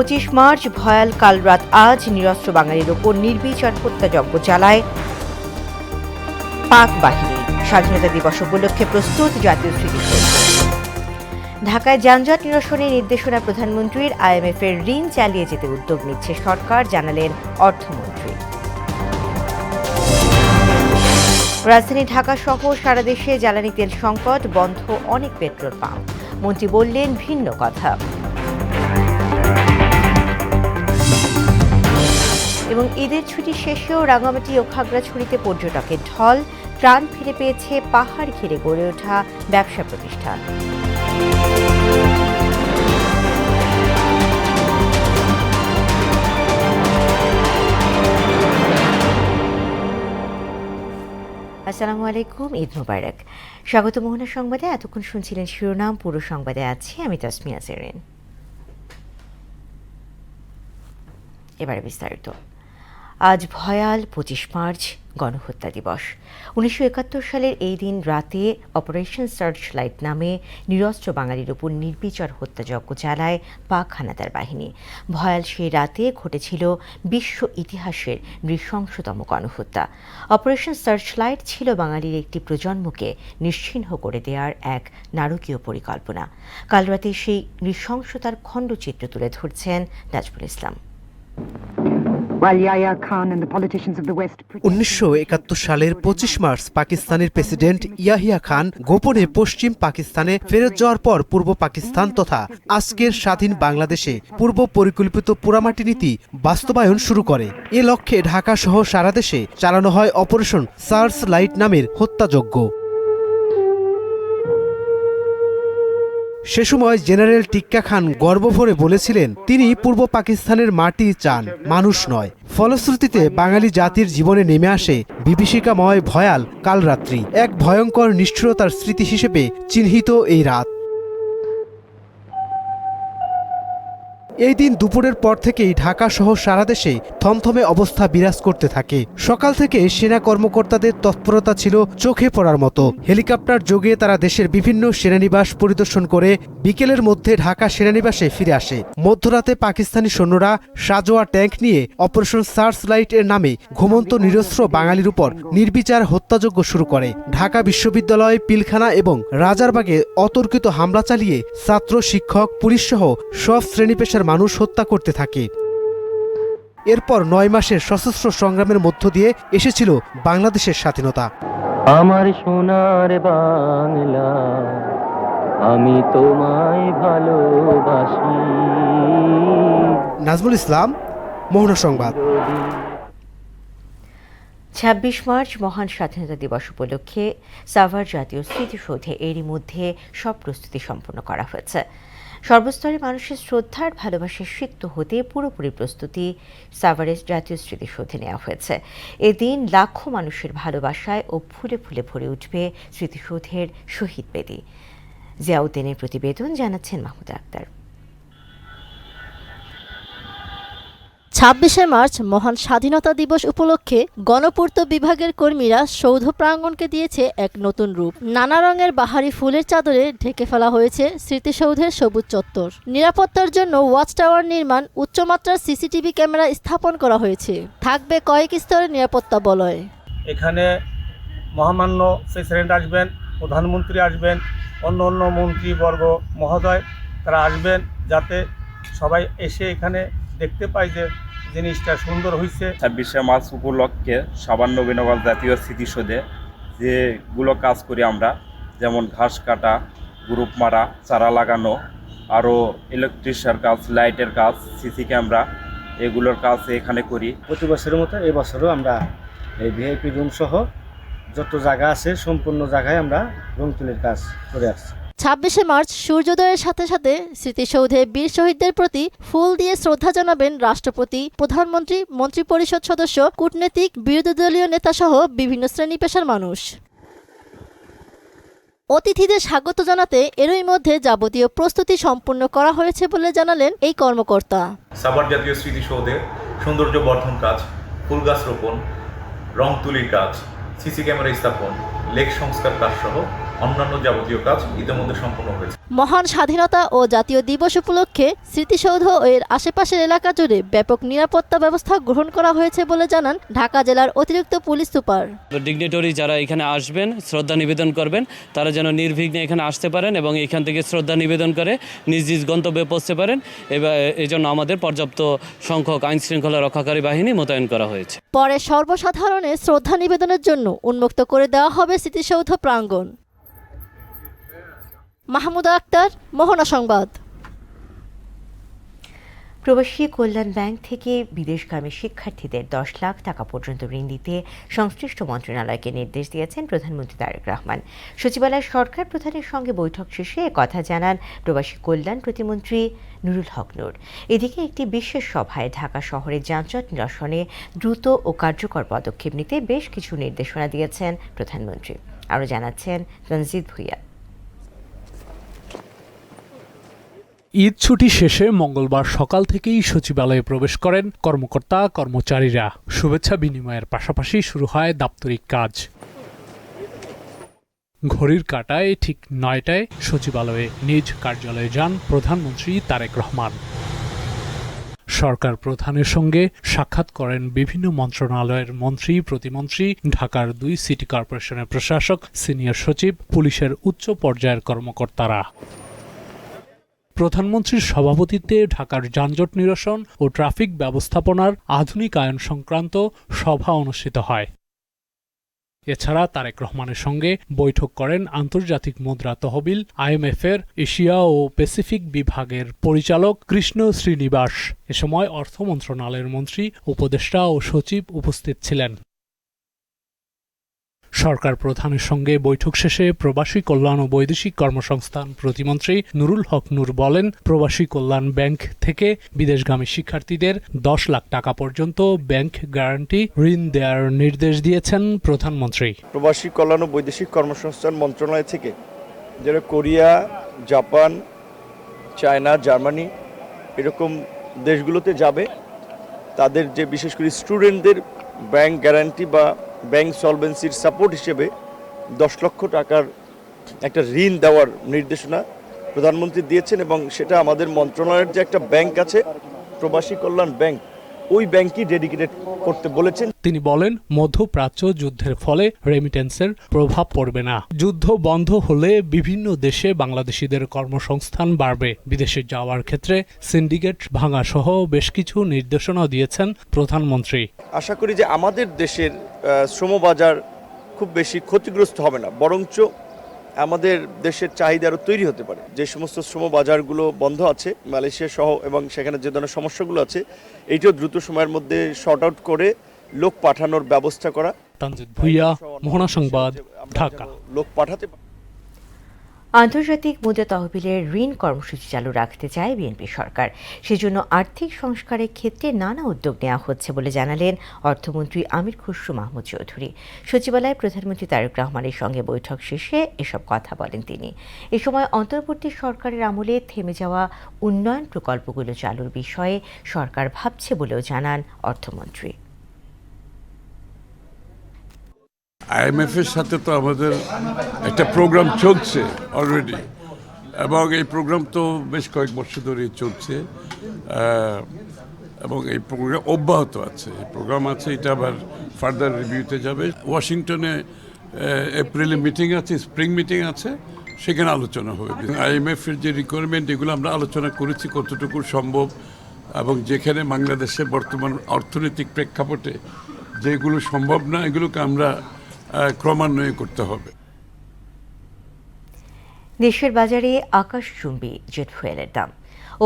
25 March ভয়াল কাল রাত আজ নিরস্ত্র বাঙালির ওপর নির্বিচার হত্যাযজ্ঞ চালায় পাক বাহিনী। স্বাধীনতা দিবস উপলক্ষে প্রস্তুত জাতীয় স্মৃতিসৌধ। ঢাকায় যানজট নিরসনে নির্দেশনা প্রধানমন্ত্রীর। IMF-এর ঋণ চালিয়ে যেতে উদ্যোগ নিচ্ছে সরকার, জানালেন অর্থমন্ত্রী। রাজধানী ঢাকা সহ সারা দেশে জ্বালানি তেল সংকট, বন্ধ অনেক পেট্রোল পাম্প। মন্ত্রী বললেন ভিন্ন কথা। এবং ঈদের ছুটি শেষেও রাঙামাটি ও খাগড়াছড়িতে পর্যটকের ঢল, প্রাণ ফিরে পেয়েছে পাহাড় ঘিরে গড়ে ওঠা ব্যবসা প্রতিষ্ঠান। আসসালামু আলাইকুম, ঈদ মোবারক। স্বাগত মোহনা সংবাদে। এতক্ষণ শুনছিলেন শিরোনাম, পুরো সংবাদে আছি আমি তাসমিয়া জেরিন। এবারে বিস্তারিত। আজ ভয়াল 25 মার্চ গণহত্যা দিবস। 1971 সালের এই দিন রাতে অপারেশন সার্চ লাইট নামে নিরস্ত্র বাঙালির উপর নির্বিচার হত্যাযজ্ঞ চালায় পাক হানাদার বাহিনী। ভয়াল সেই রাতে ঘটেছিল বিশ্ব ইতিহাসের নৃশংসতম গণহত্যা। অপারেশন সার্চ লাইট ছিল বাঙালির একটি প্রজন্মকে নিশ্চিহ্ন করে দেওয়ার এক নারকীয় পরিকল্পনা। কাল রাতে সেই নৃশংসতার খণ্ডচিত্র তুলে ধরছেন নাজমুল ইসলাম। 1971 সালের 25 মার্চ পাকিস্তানের প্রেসিডেন্ট ইয়াহিয়া খান গোপনে পশ্চিম পাকিস্তানে ফেরত যাওয়ার পর পূর্ব পাকিস্তান তথা আজকের স্বাধীন বাংলাদেশে পূর্ব পরিকল্পিত পোড়ামাটি নীতি বাস্তবায়ন শুরু করে। এ লক্ষ্যে ঢাকা সহ সারা দেশে চালানো হয় অপারেশন সার্চ লাইট নামের হত্যাযজ্ঞ। সে সময় জেনারেল টিক্কা খান গর্বভরে বলেছিলেন তিনি পূর্ব পাকিস্তানের মাটি চান, মানুষ নয়। ফলশ্রুতিতে বাঙালি জাতির জীবনে নেমে আসে বিভীষিকাময় ভয়াল কালরাত্রি। এক ভয়ঙ্কর নিষ্ঠুরতার স্মৃতি হিসেবে চিহ্নিত এই রাত। এই দিন দুপুরের পর থেকেই ঢাকা সহ সারা দেশে থমথমে অবস্থা বিরাজ করতে থাকে। সকাল থেকে সেনা কর্মকর্তাদের তৎপরতা ছিল চোখে পড়ার মতো। হেলিকপ্টার যোগে তারা দেশের বিভিন্ন সেনানিবাস পরিদর্শন করে বিকেলের মধ্যে ঢাকা সেনানিবাসে ফিরে আসে। মধ্যরাতে পাকিস্তানি সৈন্যরা সাজোয়া ট্যাঙ্ক নিয়ে অপারেশন সার্চ লাইট এর নামে ঘুমন্ত নিরস্ত্র বাঙালির উপর নির্বিচার হত্যাযজ্ঞ শুরু করে। ঢাকা বিশ্ববিদ্যালয়, পিলখানা এবং রাজারবাগে অতর্কিত হামলা চালিয়ে ছাত্র, শিক্ষক, পুলিশ সহ সব শ্রেণী পেশার মানুষ হত্যা করতে থাকে। এরপর 9 মাসের সশস্ত্র সংগ্রামের মধ্য দিয়ে এসেছিল বাংলাদেশের স্বাধীনতা। আমার সোনার বাংলা, আমি তোমায় ভালোবাসি। নাজমুল ইসলাম, মোহনা সংবাদ। 26 মার্চ মহান স্বাধীনতা দিবস উপলক্ষে সাভার জাতীয় স্মৃতিসৌধে এরই মধ্যে সব প্রস্তুতি সম্পন্ন করা হয়েছে। সর্বস্তরে মানুষের শ্রদ্ধার ভালোবাসায় সিক্ত হতে পুরোপুরি প্রস্তুতি সাভারের জাতীয় স্মৃতিসৌধে নেওয়া হয়েছে। এদিন লাখো মানুষের ভালোবাসায় ও ফুলে ফুলে ভরে উঠবে স্মৃতিসৌধের শহীদ বেদি। জিয়াউদ্দিনের প্রতিবেদন, জানাচ্ছেন মাহমুদ আক্তার। 26 মার্চ মহান স্বাধীনতা দিবস উপলক্ষে গণপূর্ত বিভাগের কর্মীরা সৌধ প্রাঙ্গণকে দিয়েছে এক নতুন রূপ। নানা রঙের বাহারি ফুলের চাদরে ঢেকে ফেলা হয়েছে স্মৃতিসৌধের সবুজ চত্বর। নিরাপত্তার জন্য ওয়াচ টাওয়ার নির্মাণ, উচ্চমাত্রার CCTV ক্যামেরা স্থাপন করা হয়েছে। থাকবে কয়েক স্তরের নিরাপত্তা বলয়। এখানে মহামান্য প্রেসিডেন্ট আসবেন, প্রধানমন্ত্রী আসবেন, অন্য মন্ত্রীবর্গ মহোদয় তারা আসবেন, যাতে সবাই এসে এখানে দেখতে পায় যে জিনিসটা সুন্দর হয়েছে। 26 মার্চ উপলক্ষে সাবান নবীনগর জাতীয় স্মৃতিসৌধে যেগুলো কাজ করি আমরা, যেমন ঘাস কাটা, গ্রুপ মারা, চারা লাগানো, আরও ইলেকট্রিশিয়ার কাজ, লাইটের কাজ, CC ক্যামেরা, এগুলোর কাজ এখানে করি। প্রতি বছরের মতো এবছরও আমরা এই VIP রুম সহ যত জায়গা আছে সম্পূর্ণ জায়গায় আমরা রুম তুলির কাজ করে আসছি। 26 মার্চ সূর্যোদয়ের সাথে সাথে স্মৃতিসৌধে বীর শহীদদের প্রতি ফুল দিয়ে শ্রদ্ধা জানাবেন রাষ্ট্রপতি, প্রধানমন্ত্রী, মন্ত্রিপরিষদ সদস্য, কূটনীতিক, বিরোধী দলীয় নেতা সহ বিভিন্ন শ্রেণী পেশার মানুষ। অতিথিদের স্বাগত জানাতে এরই মধ্যে যাবতীয় প্রস্তুতি সম্পূর্ণ করা হয়েছে বলে জানালেন এই কর্মকর্তা। সাভার জাতীয় স্মৃতিসৌধে সৌন্দর্য বর্ধন কাজ, ফুল গাছ রোপণ, রং তুলির কাজ, CC ক্যামেরা স্থাপন, লেক সংস্কার কাজ সহ অন্যান্য যাবতীয় কাজ ইতিমধ্যে সম্পন্ন হয়েছে। মহান স্বাধীনতা ও জাতীয় দিবস উপলক্ষে স্মৃতিসৌধ ও এর আশেপাশের এলাকা জুড়ে ব্যাপক নিরাপত্তা ব্যবস্থা গ্রহণ করা হয়েছে বলে জানান ঢাকা জেলার অতিরিক্ত পুলিশ সুপার। ডিগনিটরি যারা এখানে আসবেন, শ্রদ্ধা নিবেদন করবেন, তারা যেন নির্বিঘ্নে এখানে আসতে পারেন এবং এখান থেকে শ্রদ্ধা নিবেদন করে নিজ নিজ গন্তব্যে পৌঁছতে পারেন। এই জন্য আমাদের পর্যাপ্ত সংখ্যক আইন শৃঙ্খলা রক্ষাকারী বাহিনী মোতায়েন করা হয়েছে। পরে সর্বসাধারণের শ্রদ্ধা নিবেদনের জন্য উন্মুক্ত করে দেওয়া হবে স্মৃতিসৌধ প্রাঙ্গণ। মাহমুদা আক্তার, মোহনা সংবাদ। প্রবাসী কল্যাণ ব্যাংক থেকে বিদেশগামী শিক্ষার্থীদের 10 লাখ টাকা পর্যন্ত ঋণ দিতে সংশ্লিষ্ট মন্ত্রণালয়কে নির্দেশ দিয়েছেন প্রধানমন্ত্রী তারেক রহমান। সচিবালয়ে সরকার প্রধানের সঙ্গে বৈঠক শেষে একথা জানান প্রবাসী কল্যাণ প্রতিমন্ত্রী নুরুল হক নূর। এদিকে একটি বিশেষ সভায় ঢাকা শহরে যানজট নিরসনে দ্রুত ও কার্যকর পদক্ষেপ নিতে বেশ কিছু নির্দেশনা দিয়েছেন প্রধানমন্ত্রী। আরও জানাচ্ছেন রঞ্জিত ভুইয়া। ঈদ ছুটি শেষে মঙ্গলবার সকাল থেকেই সচিবালয়ে প্রবেশ করেন কর্মকর্তা কর্মচারীরা। শুভেচ্ছা বিনিময়ের পাশাপাশি শুরু হয় দাপ্তরিক কাজ। ঘড়ির কাঁটায় ঠিক 9টায় সচিবালয়ে নিজ কার্যালয়ে যান প্রধানমন্ত্রী তারেক রহমান। সরকার প্রধানের সঙ্গে সাক্ষাৎ করেন বিভিন্ন মন্ত্রণালয়ের মন্ত্রী, প্রতিমন্ত্রী, ঢাকার 2 সিটি কর্পোরেশনের প্রশাসক, সিনিয়র সচিব, পুলিশের উচ্চ পর্যায়ের কর্মকর্তারা। প্রধানমন্ত্রীর সভাপতিত্বে ঢাকার যানজট নিরসন ও ট্রাফিক ব্যবস্থাপনার আধুনিকায়ন সংক্রান্ত সভা অনুষ্ঠিত হয়। এছাড়া তারেক রহমানের সঙ্গে বৈঠক করেন আন্তর্জাতিক মুদ্রা তহবিল IMF-এর এশিয়া ও প্যাসিফিক বিভাগের পরিচালক কৃষ্ণ শ্রীনিবাস। এ সময় অর্থ মন্ত্রণালয়ের মন্ত্রী, উপদেষ্টা ও সচিব উপস্থিত ছিলেন। সরকার প্রধানের সঙ্গে বৈঠক শেষে প্রবাসী কল্যাণ ও বৈদেশিক কর্মসংস্থান প্রতিমন্ত্রী নুরুল হক নূর বলেন, প্রবাসী কল্যাণ ব্যাংক থেকে বিদেশগামী শিক্ষার্থীদের 10 লাখ টাকা পর্যন্ত ব্যাংক গ্যারান্টি ঋণ দেওয়ার নির্দেশ দিয়েছেন প্রধানমন্ত্রী। প্রবাসী কল্যাণ ও বৈদেশিক কর্মসংস্থান মন্ত্রণালয় থেকে যারা কোরিয়া, জাপান, চায়না, জার্মানি এরকম দেশগুলোতে যাবে, তাদের যে বিশেষ করে স্টুডেন্টদের ব্যাংক গ্যারান্টি বা ব্যাংক সলভেন্সির সাপোর্ট হিসেবে 10 লক্ষ টাকার একটা ঋণ দেওয়ার নির্দেশনা প্রধানমন্ত্রী দিয়েছেন এবং সেটা আমাদের মন্ত্রণালয়ের যে একটা ব্যাংক আছে, প্রবাসী কল্যাণ ব্যাংক, ওই ব্যাংকই ডেডিকেটেড করতে বলেছেন। তিনি বলেন, মধ্যপ্রাচ্য যুদ্ধের ফলে রেমিটেন্সের প্রভাব পড়বে না। যুদ্ধ বন্ধ হলে বিভিন্ন দেশে বাংলাদেশিদের কর্মসংস্থান বাড়বে। বিদেশে যাওয়ার ক্ষেত্রে সিন্ডিকেট ভাঙা সহ বেশ কিছু নির্দেশনা দিয়েছেন প্রধানমন্ত্রী। আশা করি যে আমাদের দেশের শ্রমবাজার খুব বেশি ক্ষতিগ্রস্ত হবে না, বরঞ্চ আমাদের দেশের চাহিদা আরও তৈরি হতে পারে। যে সমস্ত শ্রমবাজারগুলো বন্ধ আছে মালয়েশিয়া সহ এবং সেখানে যে ধরনের সমস্যাগুলো আছে, এইটাও দ্রুত সময়ের মধ্যে শর্ট আউট করে লোক পাঠানোর ব্যবস্থা করা। তানজিদ ভুইয়া, মোহনা সংবাদ, ঢাকা। লোক পাঠাতে আন্তর্জাতিক মুদ্রা তহবিলের ঋণ কর্মসূচি চালু রাখতে চায় বিএনপি সরকার। সেজন্য আর্থিক সংস্কারের ক্ষেত্রে নানা উদ্যোগ নেওয়া হচ্ছে বলে জানালেন অর্থমন্ত্রী আমির খসরু মাহমুদ চৌধুরী। সচিবালয়ে প্রধানমন্ত্রী তারেক রহমানের সঙ্গে বৈঠক শেষে এসব কথা বলেন তিনি। এ সময় অন্তর্বর্তী সরকারের আমলে থেমে যাওয়া উন্নয়ন প্রকল্পগুলো চালুর বিষয়ে সরকার ভাবছে বলেও জানান অর্থমন্ত্রী। IMF-এর সাথে তো আমাদের একটা প্রোগ্রাম চলছে অলরেডি, এবং এই প্রোগ্রাম তো বেশ কয়েক বছর ধরেই চলছে এবং এই প্রোগ্রাম অব্যাহত আছে। এই প্রোগ্রাম আছে, এটা আবার ফার্দার রিভিউতে যাবে। ওয়াশিংটনে এপ্রিলে মিটিং আছে, স্প্রিং মিটিং আছে, সেখানে আলোচনা হবে। IMF-এর যে রিকোয়ারমেন্ট, এগুলো আমরা আলোচনা করেছি কতটুকু সম্ভব, এবং যেখানে বাংলাদেশের বর্তমান অর্থনৈতিক প্রেক্ষাপটে যেগুলো সম্ভব না, এগুলোকে আমরা ক্রমান্বয়ে করতে হবে। দেশের বাজারে আকাশচুম্বী জেট ফুয়েলের দাম।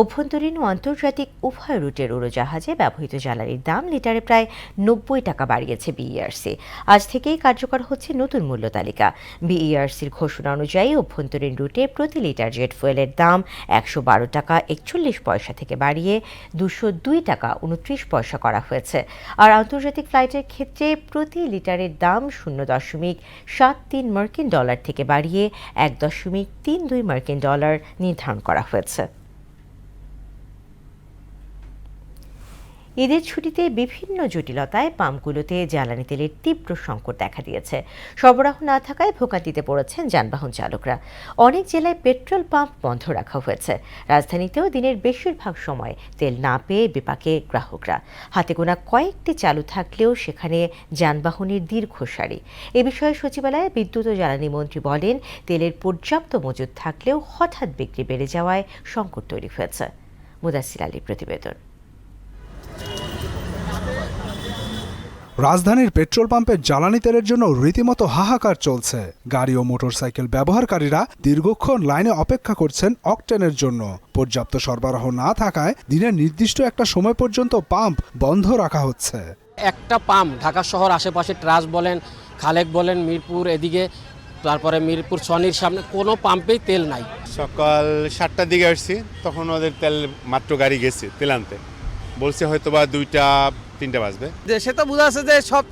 অভ্যন্তরীণ ও আন্তর্জাতিক উভয় রুটের উড়োজাহাজে ব্যবহৃত জ্বালানির দাম লিটারে প্রায় 90 টাকা বাড়িয়েছে বিইআরসি। আজ থেকেই কার্যকর হচ্ছে নতুন মূল্য তালিকা। বিইআরসির ঘোষণা অনুযায়ী অভ্যন্তরীণ রুটে প্রতি লিটার জেট ফুয়েলের দাম 112 টাকা 41 পয়সা থেকে বাড়িয়ে 202 টাকা 29 পয়সা করা হয়েছে। আর আন্তর্জাতিক ফ্লাইটের ক্ষেত্রে প্রতি লিটারের দাম 0.73 মার্কিন ডলার থেকে বাড়িয়ে 1.32 মার্কিন ডলার নির্ধারণ করা হয়েছে। ঈদের ছুটিতে বিভিন্ন জটিলতায় পাম্পগুলোতে জ্বালানি তেলের তীব্র সংকট দেখা দিয়েছে। সরবরাহ না থাকায় ভোগান্তিতে পড়েছেন যানবাহন চালকরা। অনেক জেলায় পেট্রোল পাম্প বন্ধ রাখা হয়েছে। রাজধানীতেও দিনের বেশিরভাগ সময় তেল না পেয়ে বিপাকে গ্রাহকরা। হাতে গোনা কয়েকটি চালু থাকলেও সেখানে যানবাহনের দীর্ঘ সারি। এ বিষয়ে সচিবালয়ে বিদ্যুৎ ও জ্বালানি মন্ত্রী বলেন, তেলের পর্যাপ্ত মজুদ থাকলেও হঠাৎ বিক্রি বেড়ে যাওয়ায় সংকট তৈরি হয়েছে। মুদাসির আলীর প্রতিবেদন। রাজধানীর পেট্রোল পাম্পে জ্বালানি তেলের জন্য রীতিমতো হাহাকার চলছে। গাড়ি ও মোটরসাইকেল ব্যবহারকারীরা দীর্ঘক্ষণ লাইনে অপেক্ষা করছেন অকটেনের জন্য। পর্যাপ্ত সরবরাহ না থাকায় দিনের নির্দিষ্ট একটা সময় পর্যন্ত পাম্প বন্ধ রাখা হচ্ছে। একটা পাম্প ঢাকা শহর আশেপাশে ট্রাস্ট বলেন, খালেক বলেন, মিরপুর এদিকে, তারপরে মিরপুর সনির সামনে কোনো পাম্পেই তেল নাই। সকাল 7টার দিকে আসছি, তখন ওদের তেল মাত্র গাড়ি গেছে তেল আনতে, বলছে হয়তো বা 2টা-3টা বাজবে। সে তো বোঝা যাচ্ছে যে সব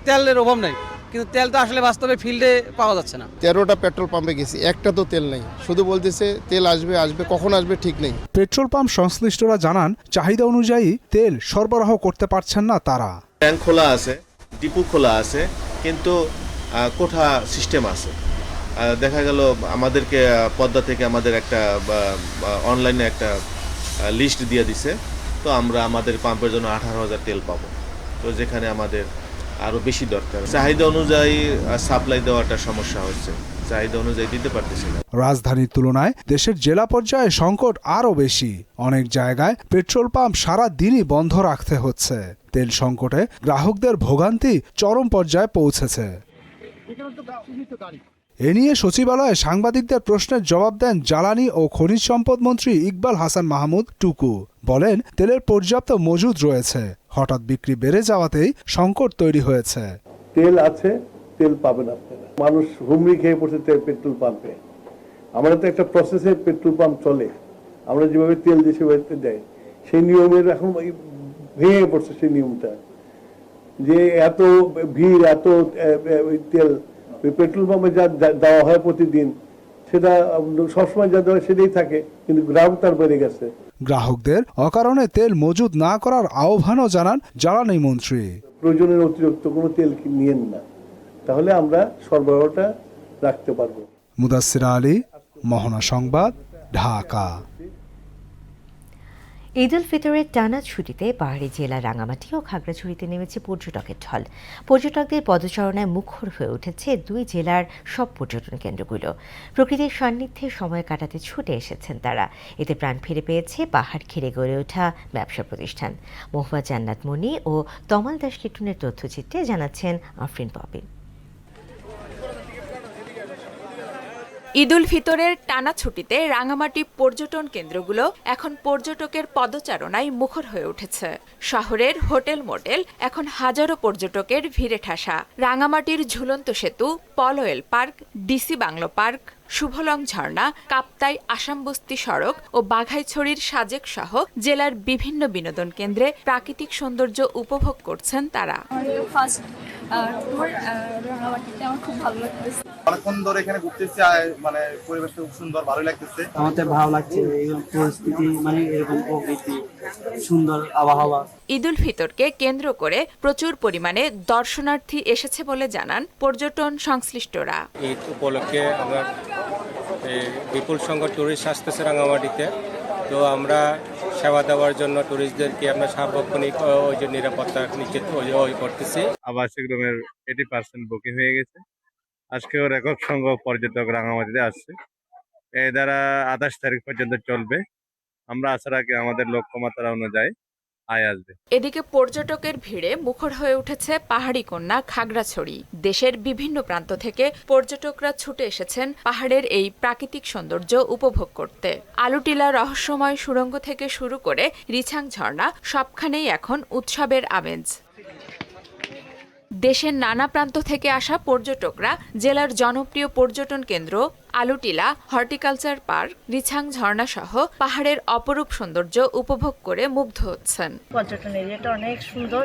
তেলের অভাব নাই, কিন্তু তেল তো আসলে বাস্তবে ফিল্ডে পাওয়া যাচ্ছে না। 13টা পেট্রোল পাম্পে গেছি, একটা তো তেল নেই, শুধু বলতেছে তেল আসবে, কখন আসবে ঠিক নেই। পেট্রোল পাম্প সংশ্লিষ্টরা জানান, চাহিদা অনুযায়ী তেল সরবরাহ করতে পারছেন না তারা। ট্যাঙ্ক খোলা আছে, ডিপু খোলা আছে, কিন্তু কোঠা সিস্টেম আছে। দেখা গেল আমাদেরকে পদ্মা থেকে আমাদের একটা অনলাইনে একটা লিস্ট দিয়ে দিছে, তো আমরা আমাদের পাম্পের জন্য 18,000 তেল পাবো। তো যেখানে আমাদের আরও বেশি দরকার, চাহিদা অনুযায়ী সাপ্লাই দেওয়াটা সমস্যা হচ্ছে, চাহিদা অনুযায়ী দিতে পারতেছি না। রাজধানীর তুলনায় দেশের জেলা পর্যায়ে সংকট আরও বেশি। অনেক জায়গায় পেট্রোল পাম্প সারা দিনই বন্ধ রাখতে হচ্ছে। তেল সংকটে গ্রাহকদের ভোগান্তি চরম পর্যায়ে পৌঁছেছে। এ নিয়ে সচিবালয়ে সাংবাদিকদের প্রশ্নের জবাব দেন জ্বালানি ও খনিজ সম্পদ মন্ত্রী ইকবাল হাসান মাহমুদ টুকু। বলেন, তেলের পর্যাপ্ত মজুদ রয়েছে, হঠাৎ বিক্রি বেড়ে যাওয়াতেই সংকট তৈরি হয়েছে। তেল আছে, তেল পাবেন আপনারা। মানুষ হুমড়ি খেয়ে পড়ছে পেট্রোল পাম্পে। আমাদের তো একটা প্রসেসে পেট্রোল পাম্প চলে, আমরা যেভাবে তেল দেশে দেয় সেই নিয়মের এখন ভেঙে পড়ছে সেই নিয়মটা, যে এত ভিড়, এত তেল পেট্রোল পাম্পে যা দেওয়া হয় প্রতিদিন, সেটা সবসময় যা দেওয়া সেটাই থাকে, কিন্তু গ্রাহক তার বেড়ে গেছে। গ্রাহকদের অকারণে তেল মজুদ না করার আহ্বানও জানান জ্বালানি মন্ত্রী। প্রয়োজনের অতিরিক্ত কোনো তেল নিয়েন না, তাহলে আমরা সরবরাহটা রাখতে পারবো। মুদাসির আলী, মোহনা সংবাদ, ঢাকা। ঈদ উল ফিতরের টানা ছুটিতে পাহাড়ি জেলা রাঙামাটি ও খাগড়াছড়িতে নেমেছে পর্যটকের ঢল। পর্যটকদের পদচারণায় মুখর হয়ে উঠেছে দুই জেলার সব পর্যটন কেন্দ্রগুলো। প্রকৃতির সান্নিধ্যে সময় কাটাতে ছুটে এসেছেন তারা। এতে প্রাণ ফিরে পেয়েছে পাহাড় ঘিরে গড়ে ওঠা ব্যবসা প্রতিষ্ঠান। মহুয়া জান্নাত মনি ও তমাল দাস লিটনের তথ্যচিত্রে জানাচ্ছেন আফরিন পপি। ঈদ উল ফিতরের টানা ছুটিতে রাঙামাটি পর্যটন কেন্দ্রগুলো এখন পর্যটকের পদচারণায় মুখর হয়ে উঠেছে। শহরের হোটেল মোটেল এখন হাজারো পর্যটকের ভিড়ে ঠাসা। রাঙামাটির ঝুলন্ত সেতু, Polwel park, DC bungalow park, Shuvolong ঝর্ণা, কাপ্তাই আসামবস্তি সড়ক ও বাঘাইছড়ির সাজেক সহ জেলার বিভিন্ন বিনোদন কেন্দ্রে প্রাকৃতিক সৌন্দর্য উপভোগ করছেন তারা। অনেকক্ষণ ধরে এখানে ঘুরতেছি, মানে পরিবেশটা খুব সুন্দর, ভালো লাগতেছে। আমাদের ভালো লাগছে এই পরিস্থিতি, মানে এরকম প্রকৃতি, সুন্দর আবহাওয়া। ঈদ উল ফিতরকে কেন্দ্র করে প্রচুর পরিমাণে দর্শনার্থী এসেছে বলে জানান পর্যটন সংশ্লিষ্টরা। ঈদ উপলক্ষে আমরা বিপুল সংখ্যক টুরিস্ট আসতেছে রাঙামাটিতে, তো আমরা সেবা দেওয়ার জন্য টুরিস্টদেরকে আমরা সার্বক্ষণিক ওই যে নিরাপত্তা নিশ্চিত করতেছি। আবাসিক রুমের 80% বুকিং হয়ে গেছে। আজকেও রেকর্ড সংখ্যক পর্যটক রাঙামাটিতে আসছে। এই দ্বারা 28 তারিখ পর্যন্ত চলবে। আমরা আসার আগে আমাদের লক্ষ্যমাত্রা অনুযায়ী আয় আসবে। এদিকে পর্যটকের ভিড়ে মুখর হয়ে উঠেছে পাহাড়ি কন্যা খাগড়াছড়ি। দেশের বিভিন্ন প্রান্ত থেকে পর্যটকরা ছুটে এসেছেন পাহাড়ের এই প্রাকৃতিক সৌন্দর্য উপভোগ করতে। আলুটিলা রহস্যময় সুড়ঙ্গ থেকে শুরু করে রিছাং ঝর্ণা, সবখানেই এখন উৎসবের আমেজ। দেশের নানা প্রান্ত থেকে আসা পর্যটকরা জেলার জনপ্রিয় পর্যটন কেন্দ্র আলুটিলা, হর্টিকালচার পার্ক, রিছাং ঝর্ণা সহ পাহাড়ের অপরূপ সৌন্দর্য উপভোগ করে মুগ্ধ হচ্ছেন। পর্যটন এরিয়াটা অনেক সুন্দর,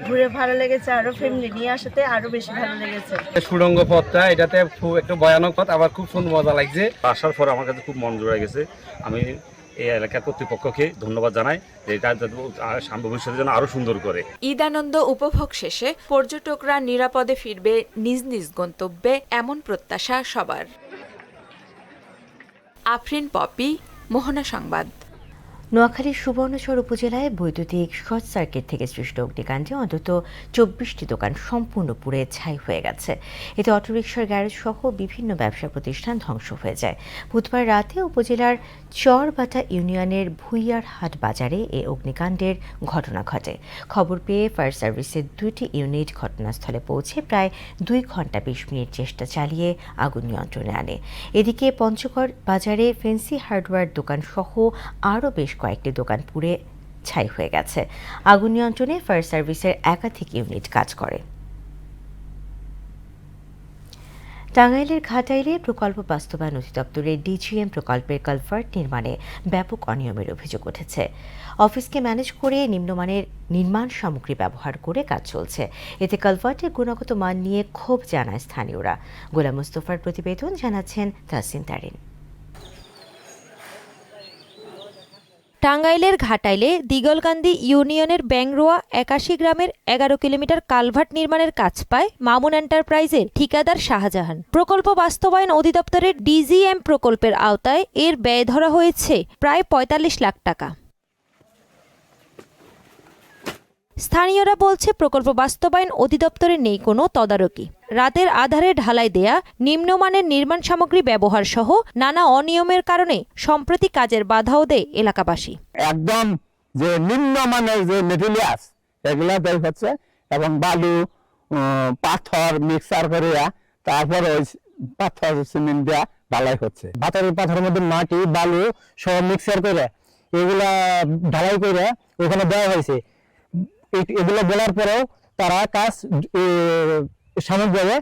ঘুরে ভালো লেগেছে, আরো ফ্যামিলি নিয়ে আসাতে আরো বেশি ভালো লেগেছে। সুড়ঙ্গ পথটা এটাতে খুব একটু ভয়ানক পথ, আবার খুব সুন্দর মজা লাগছে। আসার পর আমার কাছে খুব মন জুড়ে গেছে। আমি এই এলাকার কর্তৃপক্ষকে ধন্যবাদ জানাই যে এটা সামনে ভবিষ্যতের জন্য আরো সুন্দর করে। ঈদ আনন্দ উপভোগ শেষে পর্যটকরা নিরাপদে ফিরবে নিজ নিজ গন্তব্যে, এমন প্রত্যাশা সবার। আফরিন পপি, মোহনা সংবাদ। নোয়াখালীর সুবর্ণচর উপজেলায় বৈদ্যুতিক শর্ট সার্কিট থেকে সৃষ্ট অগ্নিকাণ্ডে অন্তত ২৪টি দোকান সম্পূর্ণ পুড়ে ছাই হয়ে গেছে। এতে অটোরিকশার গ্যারেজ সহ বিভিন্ন ব্যবসা প্রতিষ্ঠান ধ্বংস হয়ে যায়। বুধবার রাতে উপজেলার চরবাটা ইউনিয়নের ভুইয়ারহাট বাজারে এই অগ্নিকাণ্ডের ঘটনা ঘটে। খবর পেয়ে ফায়ার সার্ভিসের 2টি ইউনিট ঘটনাস্থলে পৌঁছে প্রায় 2 ঘন্টা 20 মিনিট চেষ্টা চালিয়ে আগুন নিয়ন্ত্রণে আনে। এদিকে পঞ্চগড় বাজারে ফেন্সি হার্ডওয়্যার দোকান সহ আরও বেশ কয়েকটি দোকান পুড়ে ছাই হয়ে গেছে। আগুন নিয়ন্ত্রণে ফায়ার সার্ভিসের একাধিক ইউনিট কাজ করে। টাঙ্গাইলের ঘাটাইলে প্রকল্প বাস্তবায়ন অধিদপ্তরের ডিজিএম প্রকল্পের কালভার্ট নির্মাণে ব্যাপক অনিয়মের অভিযোগ উঠেছে। অফিসকে ম্যানেজ করে নিম্নমানের নির্মাণ সামগ্রী ব্যবহার করে কাজ চলছে। এতে কালভার্টের গুণগত মান নিয়ে ক্ষোভ জানায় স্থানীয়রা। গোলাম মুস্তফার প্রতিবেদন, জানাচ্ছেন তাহসিন তারিন। টাঙ্গাইলের ঘাটাইলে দিগলকান্দি ইউনিয়নের ব্যাংরোয়া ৮১ গ্রামের ১১ কিলোমিটার কালভার্ট নির্মাণের কাজ পায় মামুন এন্টারপ্রাইজের ঠিকাদার শাহজাহান। প্রকল্প বাস্তবায়ন অধিদপ্তরের ডিজিএম প্রকল্পের আওতায় এর ব্যয় ধরা হয়েছে প্রায় ৪৫ লাখ টাকা। স্থানীয়রা বলছে, প্রকল্প বাস্তবায়ন অধিদপ্তরে নেই কোনো তদারকি। রাতের আধারে ঢালাই দেয়া, নিম্নমানের নির্মাণ সামগ্রী ব্যবহার সহ নানা অনিয়মের কারণে সম্প্রতি কাজের বাধাও দেয় এলাকাবাসী। একদম যে নিম্নমানের যে মেটেরিয়াল এগুলা দেয় হচ্ছে, এবং বালু পাথর মিক্সার করে তারপর ওই পাথর সিমেন্ট দেওয়া ঢালাই হচ্ছে। পাথরের মধ্যে মাটি বালু সব মিক্সার করে এগুলা ঢালাই করে ওখানে দেওয়া হয়েছে। এগুলো বলার পরেও তারা কাজ সামগ্রিকভাবে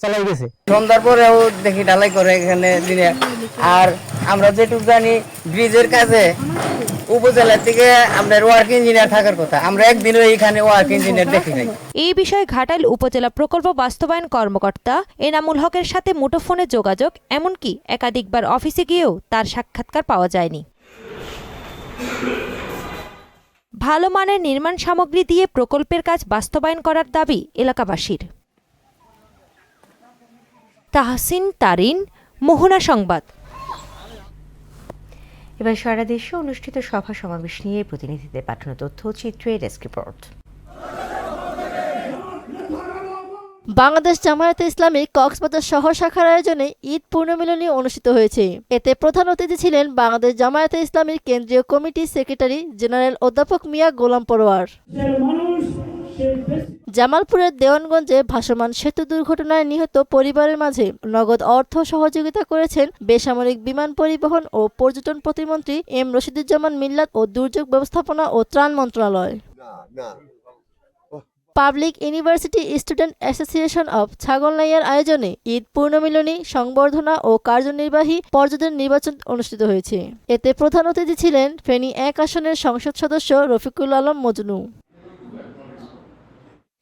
চালাই গেছে। সন্ধ্যার পরেও দেখি ঢালাই করে এখানে দিনে। আর আমরা যেটুকু জানি ব্রিজের কাজে উপজেলা থেকে আমাদের ওয়ার্ক ইঞ্জিনিয়ার থাকার কথা, আমরা একদিনও এখানে ওয়ার্ক ইঞ্জিনিয়ার দেখি নাই। এই বিষয়ে ঘাটাইল উপজেলা প্রকল্প বাস্তবায়ন কর্মকর্তা এনামুল হকের সাথে মুঠোফোনে যোগাযোগ, এমনকি একাধিকবার অফিসে গিয়েও তার সাক্ষাৎকার পাওয়া যায়নি। ভালো মানের নির্মাণ সামগ্রী দিয়ে প্রকল্পের কাজ বাস্তবায়ন করার দাবি এলাকাবাসীর। তাহসিন তারিন, মোহনা সংবাদ। এবার সারা দেশে অনুষ্ঠিত সভা সমাবেশ নিয়ে প্রতিনিধিদের পাঠানো তথ্য চিত্রে ডেস্ক রিপোর্ট। বাংলাদেশ জামায়াতে ইসলামী কক্সবাজার শহর শাখার আয়োজনে ঈদ পূর্ণমিলনী অনুষ্ঠিত হয়েছে। এতে প্রধান অতিথি ছিলেন বাংলাদেশ জামায়াতে ইসলামীর কেন্দ্রীয় কমিটির সেক্রেটারি জেনারেল অধ্যাপক মিয়া গোলাম পরোয়ার। জামালপুরের দেওয়ানগঞ্জে ভাসমান সেতু দুর্ঘটনায় নিহত পরিবারের মাঝে নগদ অর্থ সহযোগিতা করেছেন বেসামরিক বিমান পরিবহন ও পর্যটন প্রতিমন্ত্রী এম রশিদুজ্জামান মিল্লাত ও দুর্যোগ ব্যবস্থাপনা ও ত্রাণ মন্ত্রণালয়। Public university student association of ছাগলনাইয়ার আয়োজনে ঈদ পূর্ণমিলনী, সংবর্ধনা ও কার্যনির্বাহী পর্যায়ের নির্বাচন অনুষ্ঠিত হয়েছে। এতে প্রধান অতিথি ছিলেন ফেনী ১ আসনের সংসদ সদস্য রফিকুল আলম মজনু।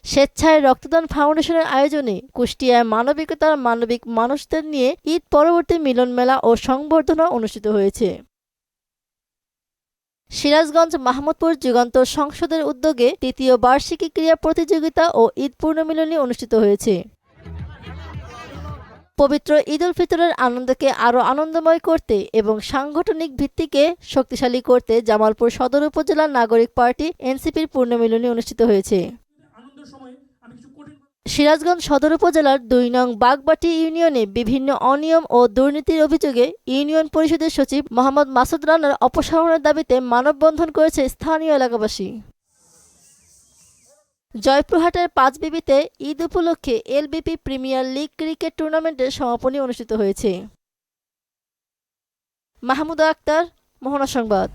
স্বেচ্ছায় রক্তদান ফাউন্ডেশনের আয়োজনে কুষ্টিয়ায় মানবিকতার মানবিক মানুষদের নিয়ে ঈদ পরবর্তী মিলন মেলা ও সংবর্ধনা অনুষ্ঠিত হয়েছে। সিরাজগঞ্জ মাহমুদপুর যুগান্তর সংসদের উদ্যোগে ৩য় বার্ষিকী ক্রীড়া প্রতিযোগিতা ও ঈদ পূর্ণমিলনী অনুষ্ঠিত হয়েছে। পবিত্র ঈদ উল ফিতরের আনন্দকে আরও আনন্দময় করতে এবং সাংগঠনিক ভিত্তিকে শক্তিশালী করতে জামালপুর সদর উপজেলা নাগরিক পার্টি এনসিপির পূর্ণমিলনী অনুষ্ঠিত হয়েছে। সিরাজগঞ্জ সদর উপজেলার ২ নং বাগবাটি ইউনিয়নে বিভিন্ন অনিয়ম ও দুর্নীতির অভিযোগে ইউনিয়ন পরিষদের সচিব মোহাম্মদ মাসুদ রানার অপসারণের দাবিতে মানববন্ধন করেছে স্থানীয় এলাকাবাসী। জয়পুরহাটের পাঁচবিবিতে ঈদ উপলক্ষে এলবিপি প্রিমিয়ার লিগ ক্রিকেট টুর্নামেন্টের সমাপনী অনুষ্ঠিত হয়েছে। মাহমুদা আক্তার, মোহনা সংবাদ।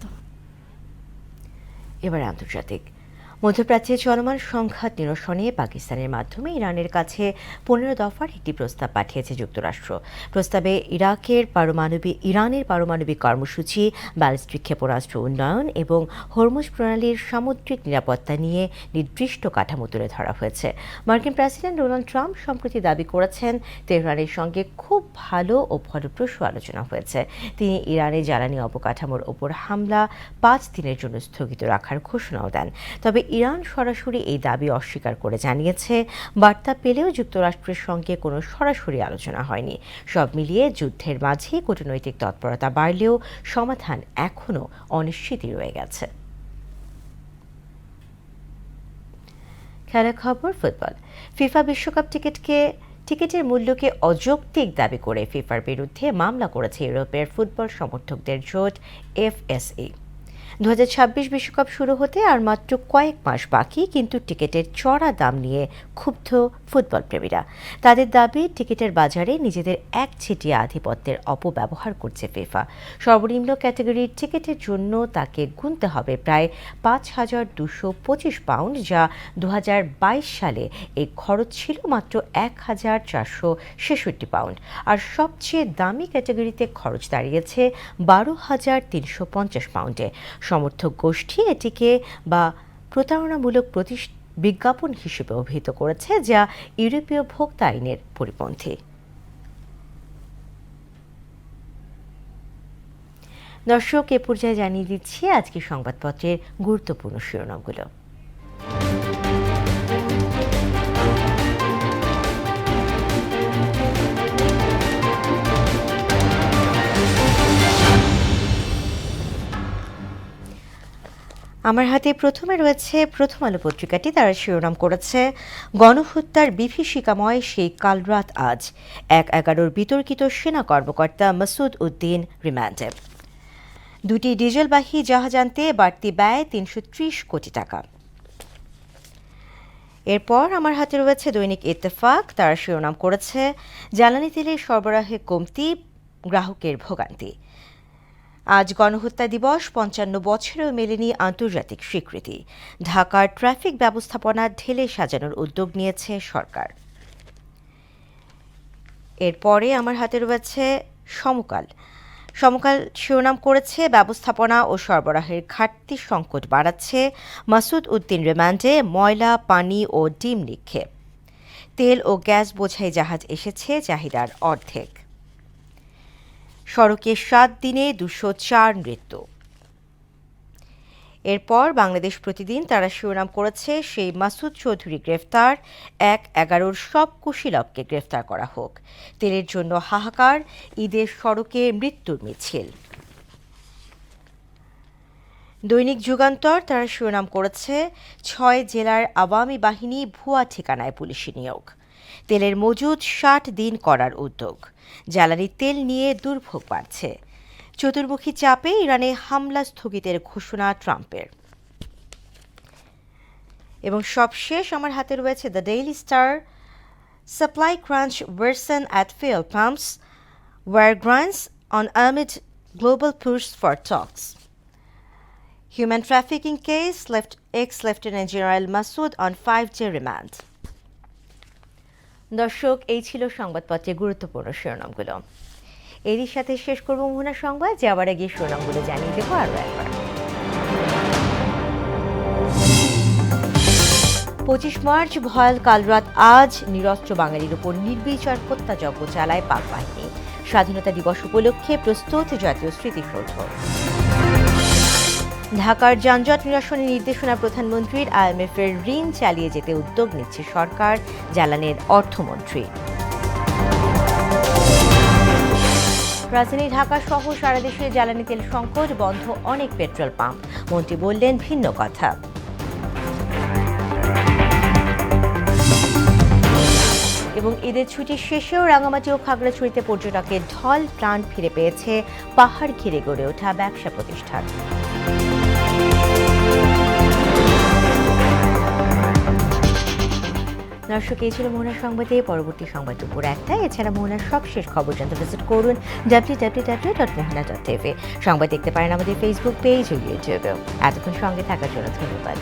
এবার আন্তর্জাতিক। মধ্যপ্রাচ্যে চলমান সংঘাত নিরসনে পাকিস্তানের মাধ্যমে ইরানের কাছে 15 দফার একটি প্রস্তাব পাঠিয়েছে যুক্তরাষ্ট্র। প্রস্তাবে ইরানের পারমাণবিক কর্মসূচি, ব্যালিস্টিক ক্ষেপণাস্ত্র উন্নয়ন এবং হরমুজ প্রণালীর সামুদ্রিক নিরাপত্তা নিয়ে নির্দিষ্ট কাঠামো তুলে ধরা হয়েছে। মার্কিন প্রেসিডেন্ট ডোনাল্ড ট্রাম্প সম্প্রতি দাবি করেছেন তেহরানের সঙ্গে খুব ভালো ও ফলপ্রসূ আলোচনা হয়েছে। তিনি ইরানের জ্বালানি অবকাঠামোর ওপর হামলা 5 দিনের জন্য স্থগিত রাখার ঘোষণাও দেন। তবে ইরান সরাসরি এই দাবি অস্বীকার করে জানিয়েছে, বার্তা পেলেও যুক্তরাষ্ট্রের সঙ্গে কোনো সরাসরি আলোচনা হয়নি। সব মিলিয়ে যুদ্ধের মাঝে কূটনৈতিক তৎপরতা বাড়লেও সমাধান এখনও অনিশ্চিতই রয়ে গেছে। খেলার খবর, ফুটবল। ফিফা বিশ্বকাপ টিকিটের মূল্যকে অযৌক্তিক দাবি করে ফিফার বিরুদ্ধে মামলা করেছে ইউরোপের ফুটবল সমর্থকদের জোট এফএসএ। 2026 বিশ্বকাপ শুরু হতে আর মাত্র কয়েক মাস বাকি, কিন্তু টিকিটের চড়া দাম নিয়ে ক্ষুব্ধ ফুটবল প্রেমীরা। তাদের দাবি, টিকিটের বাজারে নিজেদের একচেটিয়া আধিপত্যের অপব্যবহার করছে ফিফা। সর্বনিম্ন ক্যাটাগরির টিকিটের জন্য তাকে গুনতে হবে প্রায় 5,225 পাউন্ড, যা 2022 সালে এই খরচ ছিল মাত্র 1,466 পাউন্ড। আর সবচেয়ে দামি ক্যাটাগরিতে খরচ দাঁড়িয়েছে 12,350 পাউন্ডে। সমর্থক গোষ্ঠী এটিকে প্রতারণামূলক বিজ্ঞাপন হিসেবে অভিহিত করেছে, যা ইউরোপীয় ভোক্তা আইনের পরিপন্থী। দর্শক, এ পর্যায়ে জানিয়ে দিচ্ছি আজকের সংবাদপত্রের গুরুত্বপূর্ণ শিরোনামগুলো। আমার হাতে প্রথমে রয়েছে প্রথম আলো পত্রিকাটি। তারা শিরোনাম করেছে, গণহত্যার বিভীষিকাময় সেই কালরাত আজ, 1/11 বিতর্কিত সেনা কর্মকর্তা মাসুদ উদ্দিন রিমান্ডে। 2টি ডিজেলবাহী জাহাজ আনতে বাড়তি ব্যয় 330 কোটি টাকা। এরপর আমার হাতে রয়েছে দৈনিক ইত্তেফাক। তারা শিরোনাম করেছে, জ্বালানি তেলের সরবরাহে কমতি, গ্রাহকের ভোগান্তি। আজ গণহত্যা দিবস, 55 বছরেও মেলেনি আন্তর্জাতিক স্বীকৃতি। ঢাকার ট্রাফিক ব্যবস্থাপনা ঢেলে সাজানোর উদ্যোগ নিয়েছে সরকার। এরপরে আমার হাতে রয়েছে সমকাল। শিরোনাম করেছে, ব্যবস্থাপনা ও সরবরাহের ঘাটতি সংকট বাড়াচ্ছে, মাসুদ উদ্দিন রিমান্ডে, ময়লা, পানি ও ডিম নিক্ষেপ। তেল ও গ্যাস বোঝাই জাহাজ এসেছে চাহিদার অর্ধেক। সড়কে 7 দিনে 204 মৃত্যু। এরপর বাংলাদেশ প্রতিদিন। তারা শিরোনাম করেছে, সেই মাসুদ চৌধুরী গ্রেফতার, 1/11 সব কুশীলবকে গ্রেফতার করা হোক। তেলের জন্য হাহাকার, ঈদের সড়কে মৃত্যুর মিছিল। দৈনিক যুগান্তর। তারা শিরোনাম করেছে, 6 জেলার আওয়ামী বাহিনী ভুয়া ঠিকানায় পুলিশি নিয়োগ। তেলের মজুদ 60 দিন করার উদ্যোগ। জ্বালানি তেল নিয়ে দুর্ভোগ বাড়ছে। চতুর্মুখী চাপে ইরানে হামলা স্থগিতের ঘোষণা ট্রাম্পের। এবং সবশেষ আমার হাতে রয়েছে the daily star. Supply crunch worsens at fuel pumps, war grinds on amid global push for talks. Human trafficking case left ex-Lieutenant General Masood on 5-day remand. দর্শক, এই ছিল সংবাদপত্রের গুরুত্বপূর্ণ শিরোনামগুলো। এরই সাথে শেষ করব মোহনা সংবাদ, যাওয়ার আগে শিরোনামগুলো জানিয়ে দেবো আরও একবার। 25 মার্চ ভয়াল কালরাত আজ, নিরস্ত্র বাঙালির উপর নির্বিচার হত্যাযজ্ঞ চালায় পাক বাহিনী। স্বাধীনতা দিবস উপলক্ষে প্রস্তুত জাতীয় স্মৃতিসৌধ। ঢাকার যানজট নিরসনে নির্দেশনা প্রধানমন্ত্রীর, IMF-এর ঋণ চালিয়ে যেতে উদ্যোগ নিচ্ছে সরকার, জানালেন অর্থমন্ত্রী। রাজধানী ঢাকা সহ সারা দেশে জ্বালানি তেল সংকট, বন্ধ অনেক পেট্রোল পাম্প। মন্ত্রী বললেন ভিন্ন কথা। এবং ঈদের ছুটি শেষেও রাঙামাটি ও খাগড়াছড়িতে পর্যটকের ঢল, প্রাণ ফিরে পেয়েছে পাহাড় ঘিরে গড়ে ওঠা ব্যবসা প্রতিষ্ঠান। দর্শক, এই ছিল মোহনার সংবাদে। পরবর্তী সংবাদ দুপুর 1টায়। এছাড়া মোহনার সবশেষ খবর জানতে ভিজিট করুন www.mohana.tv। সংবাদ দেখতে পারেন আমাদের ফেসবুক পেজ ও ইউটিউবেও। এতক্ষণ সঙ্গে থাকার জন্য ধন্যবাদ।